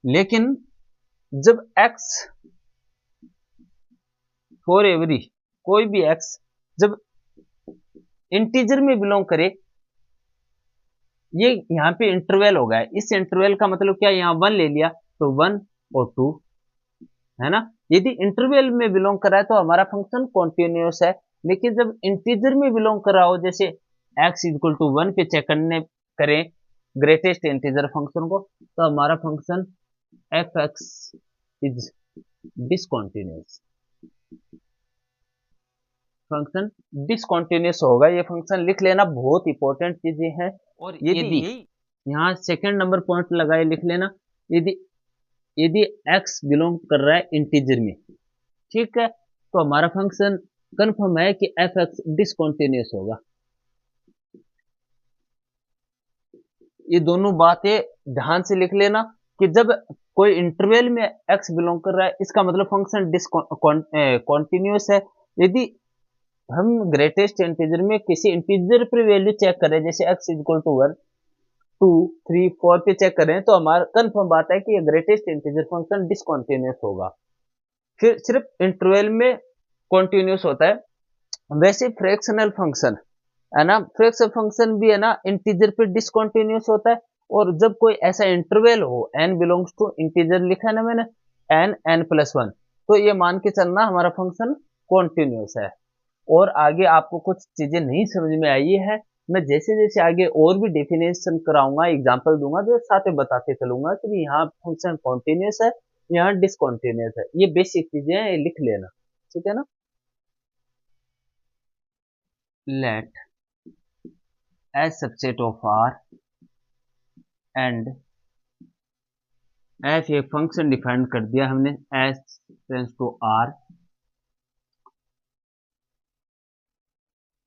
लेकिन जब x फॉर एवरी कोई भी x जब इंटीजर में बिलोंग करे, ये यहाँ पे इंटरवल हो गया है। इस इंटरवल का मतलब क्या, यहाँ 1 ले लिया तो 1 और 2 है ना। यदि इंटरवल में बिलोंग कर रहा है तो हमारा फंक्शन कॉन्टिन्यूस है। लेकिन जब इंटीजर में बिलोंग कर रहा हो, जैसे x इक्वल टू 1 पे चेक करने करें ग्रेटेस्ट इंटीजर फंक्शन को, तो हमारा function F x is discontinuous, function discontinuous होगा। ये फंक्शन लिख लेना, बहुत इंपॉर्टेंट चीजें हैं। और यदि यहाँ सेकंड नंबर पॉइंट लगाए लिख लेना, यदि यदि x बिलोंग कर रहा है इंटीजर में, ठीक है, तो हमारा फंक्शन कंफर्म है कि एफ एक्स डिसकॉन्टिन्यूस होगा। ये दोनों बातें ध्यान से लिख लेना कि जब कोई इंटरवल में x बिलोंग कर रहा है इसका मतलब फंक्शन डिसकॉन्टिन्यूस है। यदि हम ग्रेटेस्ट इंटीजर में किसी इंटीजर पर वैल्यू चेक करें, जैसे x इक्वल टू 1 2 3 4 पे चेक करें, तो हमारा कंफर्म बात है कि ये ग्रेटेस्ट इंटीजर फंक्शन डिसकॉन्टिन्यूस होगा। फिर सिर्फ इंटरवल में कॉन्टिन्यूस होता है। वैसे फ्रैक्शनल फंक्शन है ना, फ्रैक्शनल फंक्शन भी है ना इंटीजर पे डिसकॉन्टिन्यूस होता है। और जब कोई ऐसा इंटरवल हो n बिलोंग्स टू इंटीजर लिखा है ना मैंने, n प्लस वन, तो ये मान के चलना हमारा फंक्शन कॉन्टिन्यूस है। और आगे आपको कुछ चीजें नहीं समझ में आई है, मैं जैसे जैसे आगे और भी डेफिनेशन कराऊंगा, एग्जांपल दूंगा, तो साथ में बताते चलूंगा कि यहाँ फंक्शन कॉन्टिन्यूस है, यहाँ डिसकॉन्टिन्यूस है। ये बेसिक चीजें हैं, ये लिख लेना, ठीक है ना। Let S subset of R and f, ये फंक्शन डिफाइन कर दिया हमने, एज टेंस टू आर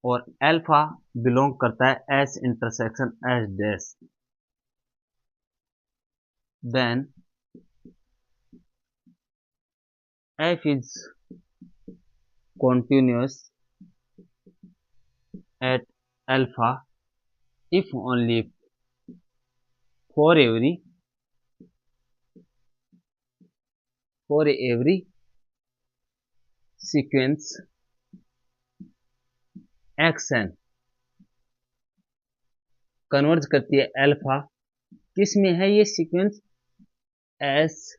और अल्फा बिलोंग करता है S intersection S dash, then f is continuous at alpha if only for every sequence xn converge करती है alpha, किस में है ये सीक्वेंस, एस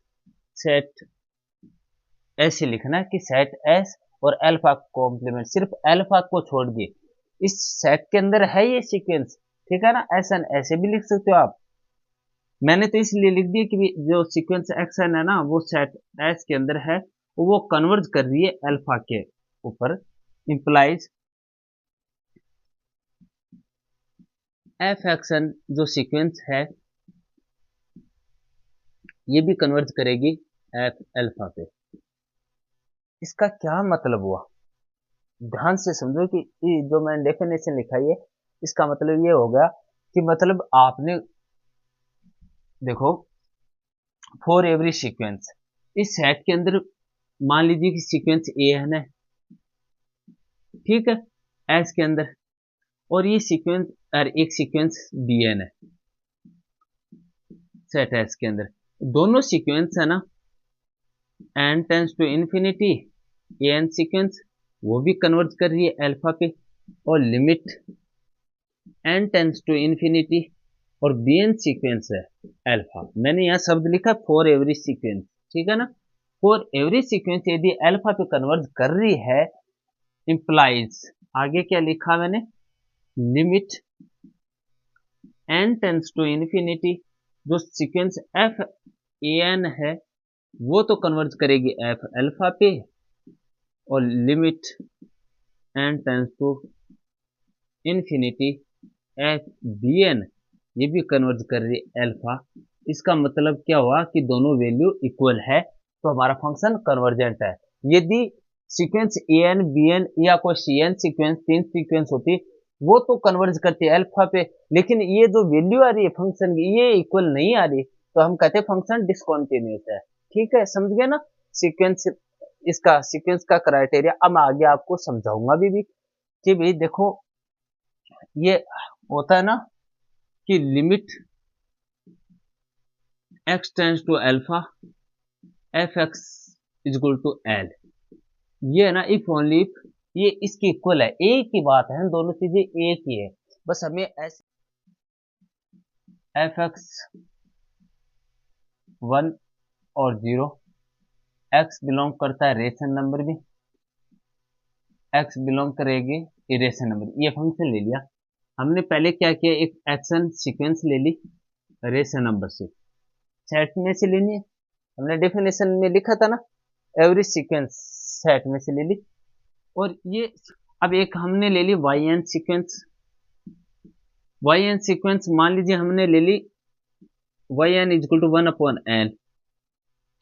सेट, ऐसे लिखना कि सेट एस और अल्फा कॉम्प्लीमेंट, सिर्फ अल्फा को छोड़ दिए इस सेट के अंदर है ये सीक्वेंस, ठीक है ना। एस एन ऐसे भी लिख सकते हो आप, मैंने तो इसलिए लिख दिया कि जो सीक्वेंस एक्स एन है ना वो सेट एस के अंदर है, वो कन्वर्ज कर रही है अल्फा के ऊपर, इंप्लाइज एफ एक्स एन जो सीक्वेंस है ये भी कन्वर्ज करेगी एफ अल्फा पे। इसका क्या मतलब हुआ, ध्यान से समझो कि जो मैंने डेफिनेशन लिखा है इसका मतलब ये हो गया कि मतलब आपने देखो फॉर एवरी सीक्वेंस, इस सेट के अंदर मान लीजिए कि सीक्वेंस ए है ना, ठीक है, एस के अंदर, और ये सीक्वेंस और एक सीक्वेंस बी एन है सेट एस के अंदर। दोनों सीक्वेंस है ना, n tends to infinity a n sequence वो भी कन्वर्ज कर रही है अल्फा पे, और limit n tends to infinity और बी एन सीक्वेंस है अल्फा। मैंने यहाँ शब्द लिखा फॉर एवरी सीक्वेंस, ठीक है ना। फॉर एवरी सीक्वेंस यदि अल्फा पे कन्वर्ज कर रही है, इंप्लाइज आगे क्या लिखा मैंने, limit n tends to infinity, जो सीक्वेंस एफ ए एन है वो तो कन्वर्ज करेगी एफ अल्फा पे, और limit n tends to infinity f b n ये भी कन्वर्ज कर रही है अल्फा। इसका मतलब क्या हुआ कि दोनों वैल्यू इक्वल है, तो हमारा फंक्शन कन्वर्जेंट है। यदि sequence A N B N या कोई सी एन सीक्वेंस, तीन सीक्वेंस होती वो तो कन्वर्ज करती है अल्फा पे, लेकिन ये जो वैल्यू आ रही है फंक्शन की ये इक्वल नहीं आ रही, तो हम कहते हैं फंक्शन डिसकंटिन्यूअस है। ठीक है, समझ गए ना सीक्वेंस, इसका सीक्वेंस का क्राइटेरिया। अब मैं आगे आपको समझाऊंगा भी कि भाई देखो ये होता है ना कि limit x tends to alpha f x is equal to l, ये है ना इफ ओनली इफ ये इसकी इक्वल है, एक ही बात है, दोनों चीजें एक ही है, बस हमें ऐसे एफ एक्स 1 और 0, एक्स बिलोंग करता है रेशन नंबर में, एक्स बिलोंग करेगी इरेशन नंबर, ये फंक्शन ले लिया हमने। पहले क्या किया, एक एक्शन सीक्वेंस ले ली रेशन नंबर से, सेट में से लेनी है, हमने डेफिनेशन में लिखा था ना एवरी सीक्वेंस सेट में से ले ली। और ये अब एक हमने ले ली y n sequence, y n sequence मान लीजिए हमने ले ली y n is equal to 1 upon n,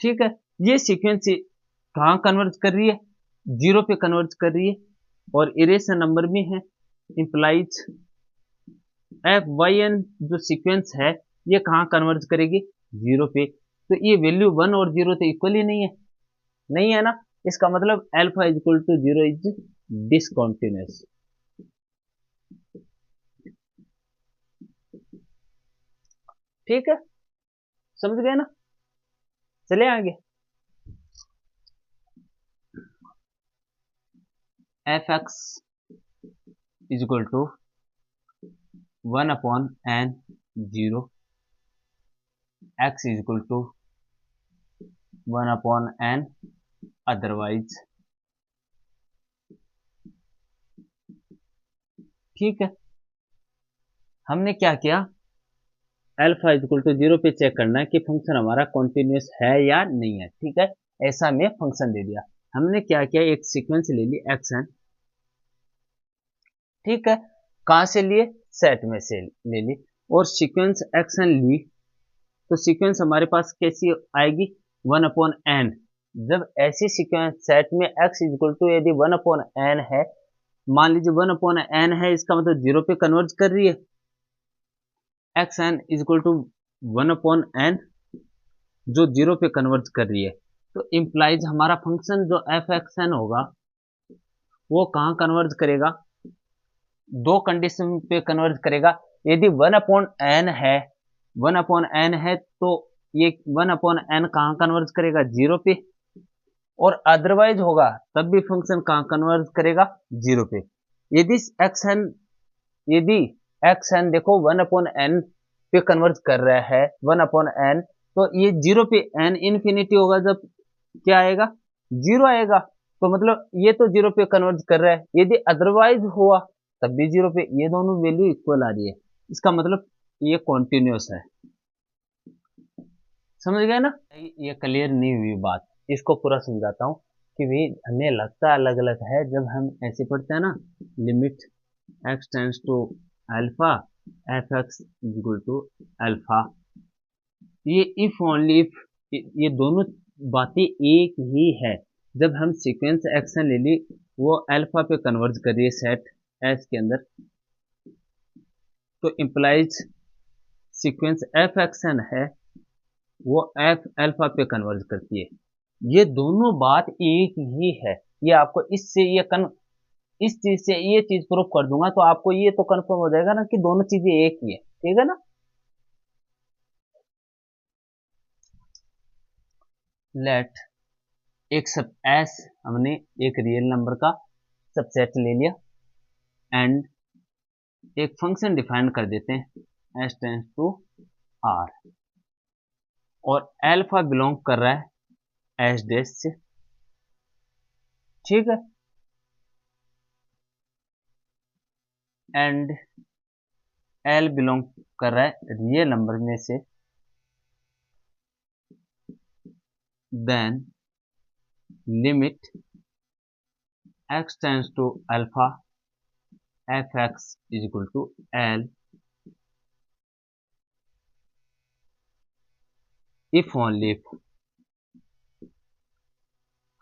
ठीक है। ये सीक्वेंस कहाँ कन्वर्ज कर रही है, 0 पे कन्वर्ज कर रही है, और इरेशन नंबर में है, इंप्लाइज एफ वाई एन जो सीक्वेंस है ये कहाँ कन्वर्ज करेगी, 0 पे। तो ये वैल्यू 1 और 0 तो इक्वल ही नहीं है, नहीं है ना, इसका मतलब alpha is equal to 0 is discontinuous. ठीक है, समझ गए ना, चले आगे। F x is equal to 1 upon n 0, x is equal to 1 upon n otherwise, ठीक है। हमने क्या किया, अल्फा इजक्वल टू 0 पे चेक करना है कि फंक्शन हमारा कॉन्टिन्यूस है या नहीं है, ठीक है। ऐसा में फंक्शन दे दिया, हमने क्या किया, एक सीक्वेंस ले ली एक्स एन, ठीक है, कहां से लिए, सेट में से ले ली, और सीक्वेंस एक्स एन ली, तो सीक्वेंस हमारे पास कैसी आएगी, 1 अपॉन एन। जब ऐसी सीक्वेंस सेट में एक्स इक्वल टू यदि 1 अपॉन एन है, मान लीजिए 1 अपॉन एन है, इसका मतलब 0 पे कन्वर्ज कर रही है, x n equal to 1 upon n जो 0 पे कन्वर्ज कर रही है, तो इंप्लाइज हमारा फंक्शन जो एफ एक्स एन होगा वो कहां कन्वर्ज करेगा, दो कंडीशन पे कन्वर्ज करेगा। यदि 1 अपॉन एन है, 1 अपॉन एन है तो ये 1 अपॉन एन कहां कन्वर्ज करेगा, 0 पे, और अदरवाइज होगा तब भी फंक्शन कहां कन्वर्ज करेगा, 0 पे। यदि एक्स एन, यदि एक्स एन देखो 1 अपॉन एन पे कन्वर्ज कर रहा है, 1 अपॉन एन, तो ये 0 पे एन इन्फिनिटी होगा, जब क्या आएगा, 0 आएगा, तो मतलब ये तो 0 पे कन्वर्ज कर रहा है। यदि अदरवाइज हुआ तब भी 0 पे, ये दोनों वैल्यू इक्वल आ रही है, इसका मतलब ये कॉन्टिन्यूस है। समझ गए ना, ये क्लियर नहीं हुई बात, इसको पूरा समझाता हूं कि भाई हमें लगता अलग अलग है, जब हम ऐसे पढ़ते हैं ना, limit x tends to alpha f x equal to alpha, ये इफ ओनली इफ, ये दोनों बातें एक ही है। जब हम सीक्वेंस एक्शन ले ली वो अल्फा पे कन्वर्ज कर रही है सेट एस के अंदर, तो इंप्लाइज सीक्वेंस एफ एक्शन है वो एफ अल्फा पे कन्वर्ज करती है। ये दोनों बात एक ही है, ये आपको इससे ये इस चीज से ये चीज प्रूव कर दूंगा तो आपको ये तो कंफर्म हो जाएगा ना कि दोनों चीजें एक ही है, ठीक है ना। लेट एक सब एस, हमने एक रियल नंबर का सबसेट ले लिया एंड एक फंक्शन डिफाइन कर देते हैं एस टेंस टू आर, और एल्फा बिलोंग कर रहा है एस डैश से, ठीक है। एंड एल बिलोंग कर रहा है रियल नंबर में से, then limit x tends to alpha f x is equal to l if only if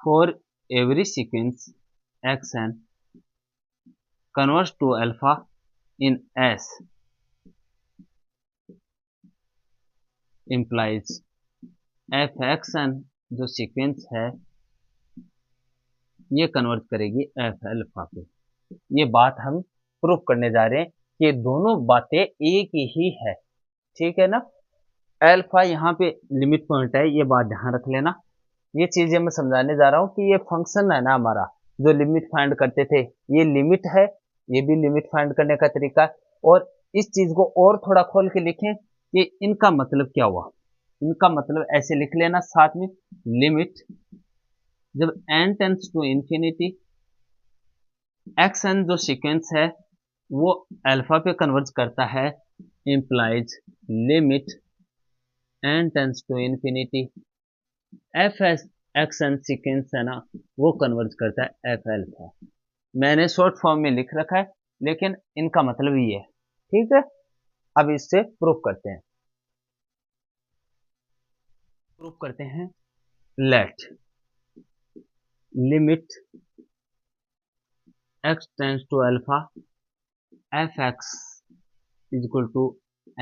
for every sequence xn converts to alpha in S implies fxn जो sequence है ये convert करेगी f alpha पे। ये बात हम प्रूफ करने जा रहे हैं कि दोनों बातें एक ही है, ठीक है ना। अल्फा यहाँ पे लिमिट पॉइंट है, ये बात ध्यान रख लेना। ये चीजें मैं समझाने जा रहा हूँ कि ये फंक्शन है ना हमारा जो लिमिट फाइंड करते थे, ये लिमिट है, ये भी लिमिट फाइंड करने का तरीका है। और इस चीज को और थोड़ा खोल के लिखें कि इनका मतलब क्या हुआ। इनका मतलब ऐसे लिख लेना साथ में, लिमिट जब n tends to infinity xn जो सीक्वेंस है वो अल्फा पे कन्वर्ज करता है, implies limit n tends to infinity f x n sequence है ना वो कन्वर्ज करता है एफ अल्फा। मैंने शॉर्ट फॉर्म में लिख रखा है लेकिन इनका मतलब ये है, ठीक है। अब इससे प्रूफ करते हैं, let limit x tends to alpha f x is equal to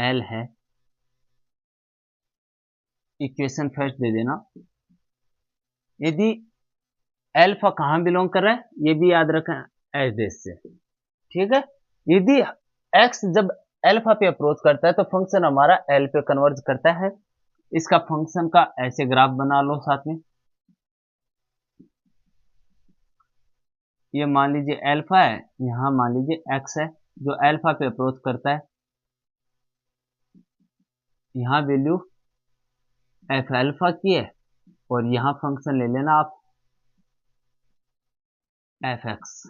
l है। इक्वेशन फर्स्ट दे देना, यदि अल्फा कहां बिलोंग कर रहा है ये भी याद रखें एच डैश से, ठीक है। यदि x जब अल्फा पे अप्रोच करता है तो फंक्शन हमारा एल पे कन्वर्ज करता है। इसका फंक्शन का ऐसे ग्राफ बना लो साथ में, ये मान लीजिए अल्फा है, यहां मान लीजिए x है जो अल्फा पे अप्रोच करता है, यहां वैल्यू एफ अल्फा की है और यहां फंक्शन ले लेना आप एफ एक्स।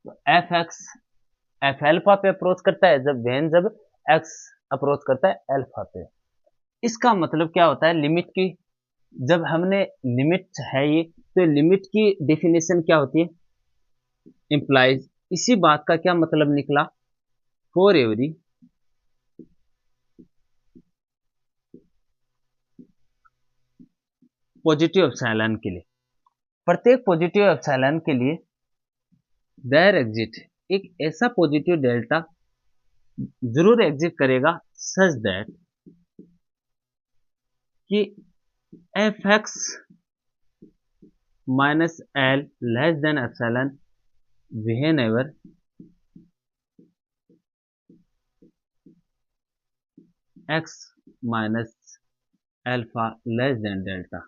तो एफ एक्स एफ अल्फा पे अप्रोच करता है जब एक्स अप्रोच करता है अल्फा पे। इसका मतलब क्या होता है लिमिट की, जब हमने लिमिट है ये तो लिमिट की डेफिनेशन क्या होती है, इंप्लाइज। इसी बात का क्या मतलब निकला, फॉर एवरी पॉजिटिव एप्सिलॉन के लिए, प्रत्येक पॉजिटिव एप्सिलॉन के लिए देयर एग्जिट एक ऐसा पॉजिटिव डेल्टा जरूर एग्जिट करेगा सच दैट कि F x minus L less than epsilon whenever x minus alpha less than delta.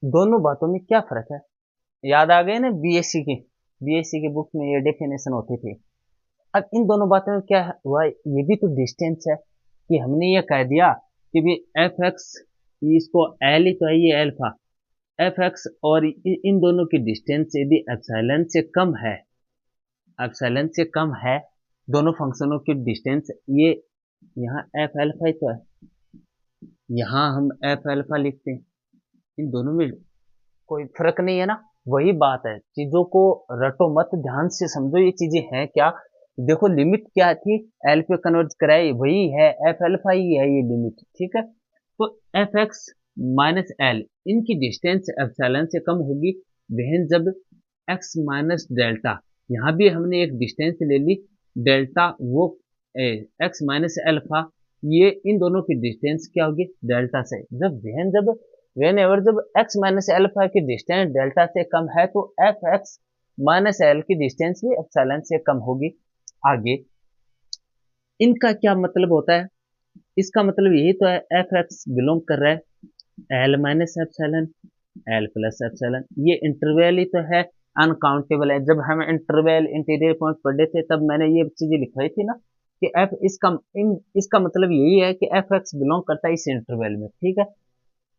दोनों बातों में क्या फर्क है, याद आ गए ना बीएससी की बुक में ये डेफिनेशन होती थी। अब इन दोनों बातों में क्या हुआ, ये भी तो डिस्टेंस है कि हमने ये कह दिया कि भी एफ एक्स इसको एल ही तो है, ये अल्फा एफ एक्स और इन दोनों की डिस्टेंस यदि एप्सिलॉन से कम है, एप्सिलॉन से कम है दोनों फंक्शनों की डिस्टेंस, ये यहाँ एफ अल्फा ही तो है, यहाँ हम एफ अल्फा लिखते हैं, इन दोनों में कोई फर्क नहीं है ना। वही बात है, चीजों को रटो मत, ध्यान से समझो ये चीजें हैं क्या। देखो लिमिट क्या थी, एल पे कन्वर्ट कराई वही है, एफ अल्फा ही है ये लिमिट, ठीक है। तो एफ एक्स माइनस एल इनकी डिस्टेंस एप्सिलॉन से कम होगी वहन जब एक्स माइनस डेल्टा, यहाँ भी हमने एक डिस्टेंस ले ली डेल्टा, वो एक्स माइनस अल्फा, ये इन दोनों की डिस्टेंस क्या होगी डेल्टा से, जब वेन एवर जब x माइनस एल्फा की डिस्टेंस डेल्टा से कम है तो एफ एक्स माइनस एल की डिस्टेंस भी एप्सिलॉन से कम होगी। आगे इनका क्या मतलब होता है, इसका मतलब यही तो है, एफ एक्स बिलोंग कर रहा है L minus epsilon L plus epsilon, ये इंटरवल ही तो है, अनकाउंटेबल है। जब हम इंटरवल इंटीरियर पॉइंट पढ़े थे तब मैंने ये चीजें लिखवाई थी ना कि एफ इसका मतलब यही है कि एफ एक्स बिलोंग करता है इस इंटरवल में, ठीक है।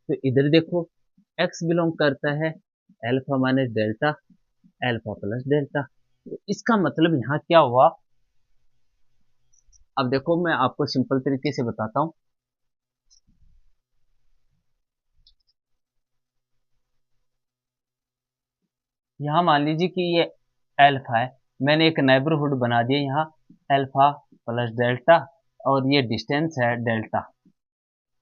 तो इधर देखो एक्स बिलोंग करता है alpha minus delta alpha plus delta, तो इसका मतलब यहाँ क्या हुआ, अब देखो मैं आपको सिंपल तरीके से बताता हूं। यहाँ मान लीजिए कि ये एल्फा है, मैंने एक नेबरहुड बना दिया यहाँ एल्फा प्लस डेल्टा और ये डिस्टेंस है डेल्टा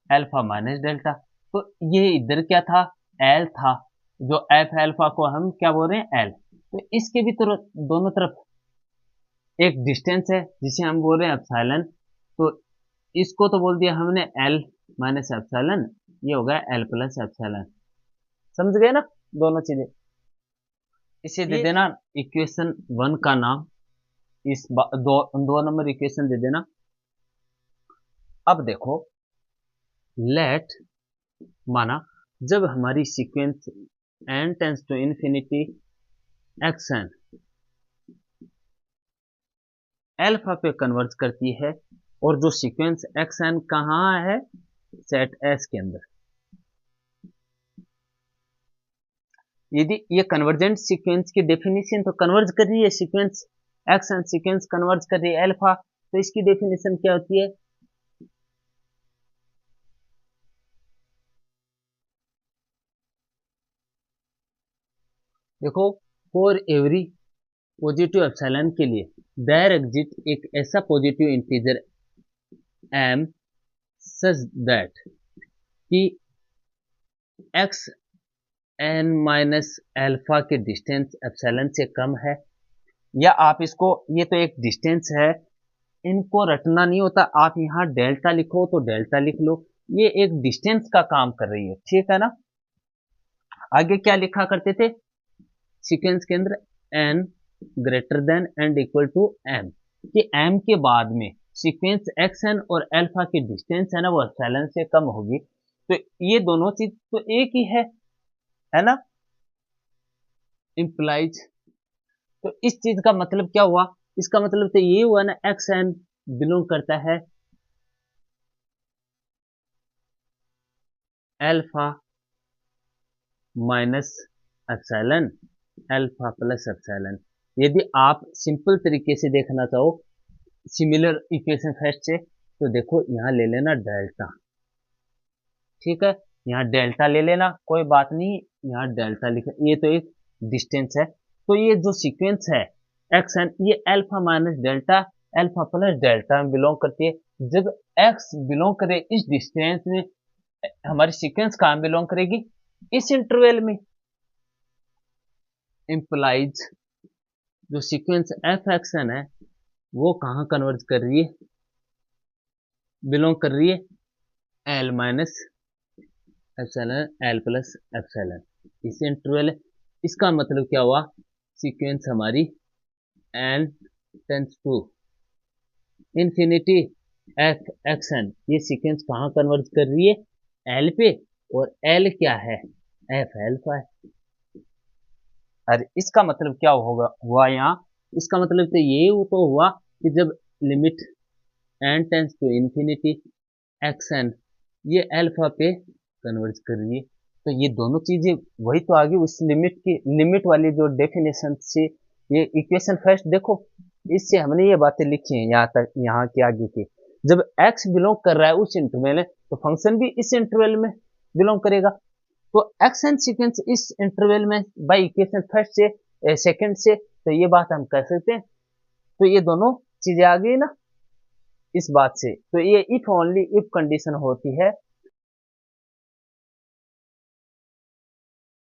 एल्फा माइनस डेल्टा। तो ये इधर क्या था, एल था, जो एफ एल्फा को हम क्या बोल रहे हैं एल, तो इसके भी दोनों तरफ एक डिस्टेंस है जिसे हम बोल रहे हैं एप्सिलॉन, तो इसको तो बोल दिया हमने एल माइनस एप्सिलॉन, ये हो गया एल प्लस एप्सिलॉन। समझ गए ना दोनों चीजें। इसे दे देना इक्वेशन 1 का नाम, इस दो नंबर इक्वेशन दे देना। अब देखो लेट माना जब हमारी sequence n tends to infinity x n alpha पे कन्वर्ज करती है और जो सीक्वेंस एक्स एन कहाँ है, सेट एस के अंदर। यदि ये कन्वर्जेंट सीक्वेंस की डेफिनेशन तो कन्वर्ज कर रही है sequence x and sequence converge कर रही है अल्फा, तो इसकी डेफिनेशन क्या होती है, देखो फॉर एवरी पॉजिटिव एप्सिलॉन के लिए देयर एग्जिट एक ऐसा positive integer am such that कि एक्स एन माइनस अल्फा के डिस्टेंस एप्सिलॉन से कम है, या आप इसको, ये तो एक डिस्टेंस है, इनको रटना नहीं होता, आप यहाँ डेल्टा लिखो तो डेल्टा लिख लो, ये एक डिस्टेंस का काम कर रही है, ठीक है ना। आगे क्या लिखा करते थे सीक्वेंस के अंदर, n greater than and equal to m, कि एम के बाद में सीक्वेंस एक्स एन और अल्फा की डिस्टेंस है ना वो एप्सिलॉन से कम होगी, तो ये दोनों चीज तो एक ही है ना, इंप्लाइज। तो इस चीज का मतलब क्या हुआ, इसका मतलब तो ये हुआ ना एक्स एन बिलोंग करता है alpha minus epsilon alpha plus epsilon. यदि आप सिंपल तरीके से देखना चाहो सिमिलर इक्वेशन फर्स्ट से, तो देखो यहाँ ले लेना डेल्टा, ठीक है, यहाँ डेल्टा ले लेना, कोई बात नहीं, यहाँ डेल्टा लिख, ये तो एक डिस्टेंस है, तो ये जो सीक्वेंस है एक्स एन ये alpha minus delta alpha plus delta में बिलोंग करती है। जब एक्स बिलोंग करे इस डिस्टेंस में, हमारी सीक्वेंस कहाँ बिलोंग करेगी, इस इंटरवल में, इंप्लाइज जो सीक्वेंस एफ एक्स एन है वो कहाँ कन्वर्ज कर रही है, बिलोंग कर रही है L minus epsilon L plus epsilon, इस इंटरवल। इसका मतलब क्या हुआ, सीक्वेंस हमारी n tends to infinity f x n, ये सीक्वेंस कहाँ कन्वर्ज कर रही है, एल पे, और एल क्या है, एफ एल्फा है। अरे इसका मतलब क्या होगा हुआ यहाँ, इसका मतलब तो ये तो हुआ कि जब limit n tends to infinity x n ये अल्फा पे कन्वर्ज कर रही है, तो ये दोनों चीजें वही तो आ गई उस लिमिट की, लिमिट वाली जो डेफिनेशन से। ये इक्वेशन फर्स्ट देखो, इससे हमने ये बातें लिखी हैं यहाँ तक, यहाँ की आगे की, जब x बिलोंग कर रहा है उस इंटरवल में तो फंक्शन भी इस इंटरवल में बिलोंग करेगा, तो एक्स एन सीक्वेंस इस इंटरवल में बाय इक्वेशन फर्स्ट से सेकंड से, तो ये बात हम कर सकते हैं। तो ये दोनों चीजें आ गई ना इस बात से, तो ये इफ ओनली इफ कंडीशन होती है